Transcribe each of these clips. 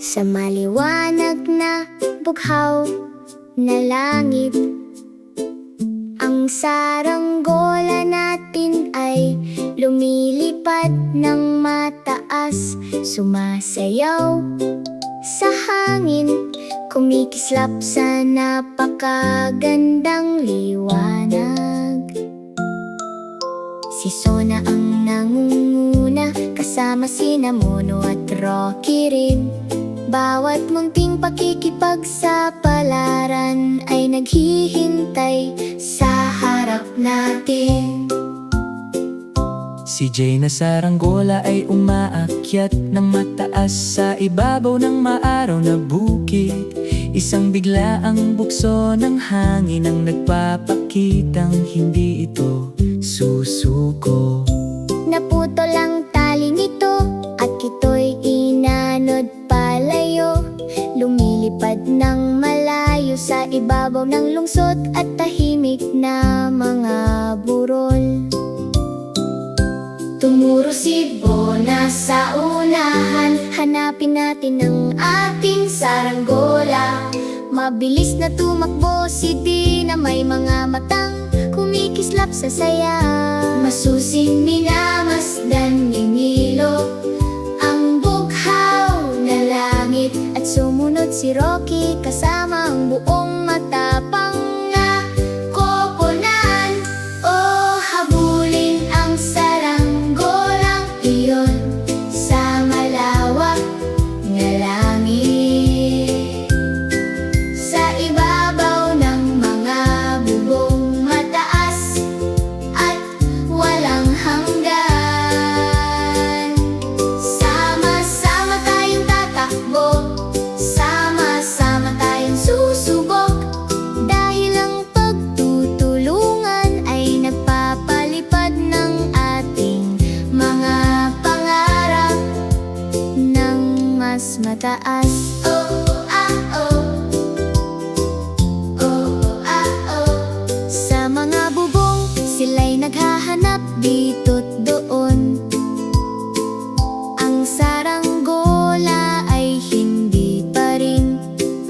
Sa maliwanag na bughaw na langit, ang saranggola natin ay lumilipad ng mataas, sumasayaw sa hangin, kumikislap sa napakagandang liwanag. Si Sona ang nangunguna, kasama sina Mono at Rocky rin. Bawat munting pakikipagsapalaran ay naghihintay sa harap natin. Si Jay na saranggola ay umaakyat ng mataas sa ibabaw ng maaraw na bukid. Isang biglaang bukso ng hangin ang nagpapakitang hindi ito susuko. Naputol ang tali nito at ito'y inanod palayo. Lumilipad ng malayo sa ibabaw ng lungsod at tahimik na mga burol. Tumuro si Bona sa unahan, hanapin natin ang ating saranggola. Mabilis na tumakbo si Dina, may mga matang kumikislap sa saya. Masusing minamasdan ni Milo ang bughaw na langit, at sumunod si Rocky kasama ang buong matapang na koponan. Oh, habulin ang saranggolang iyon sa malawak na langit. Sa ibabaw ng mga bubong mataas at walang hanggan, sama-sama tayong tatakbo, sama-sama tayong susubok. Dahil ang pagtutulungan ay nagpapalipad ng ating mga pangarap ng mas mataas. Oh, ah, oh. Oh, ah, oh. Sa mga bubong, sila'y naghahanap dito't doon. Ang saranggola ay hindi pa rin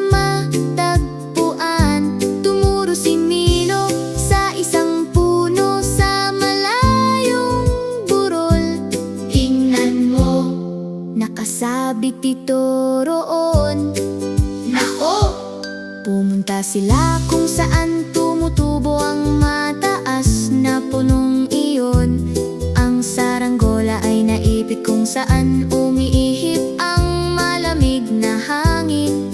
matagpuan. Tumuro si Milo sa isang puno sa malayong burol. Tingnan mo, nakasabit ito roon. Nako! Pumunta sila kung saan tumutubo ang mataas na punong iyon. Ang saranggola ay naipit kung saan umiihip ang malamig na hangin.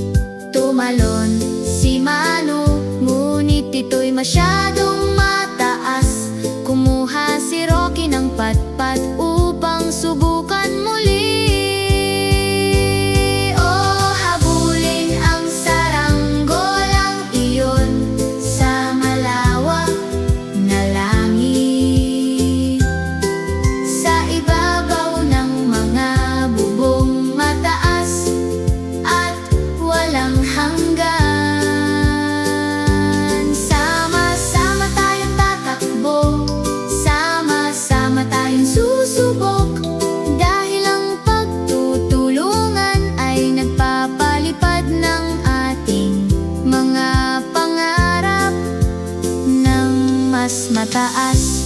Tumalon si Manu, ngunit ito'y masyadong mataas. Kumuha si Rocky ng patpat upang subukan muli. Oh, habulin ang saranggolang iyon sa malawak na langit. Sa ibabaw ng mga bubong mataas at walang hanggan, sama-sama tayong tatakbo, sama-sama tayong susubok. Dahil ang pagtutulungan ay nagpapalipad ng ating mga pangarap ng mas mataas.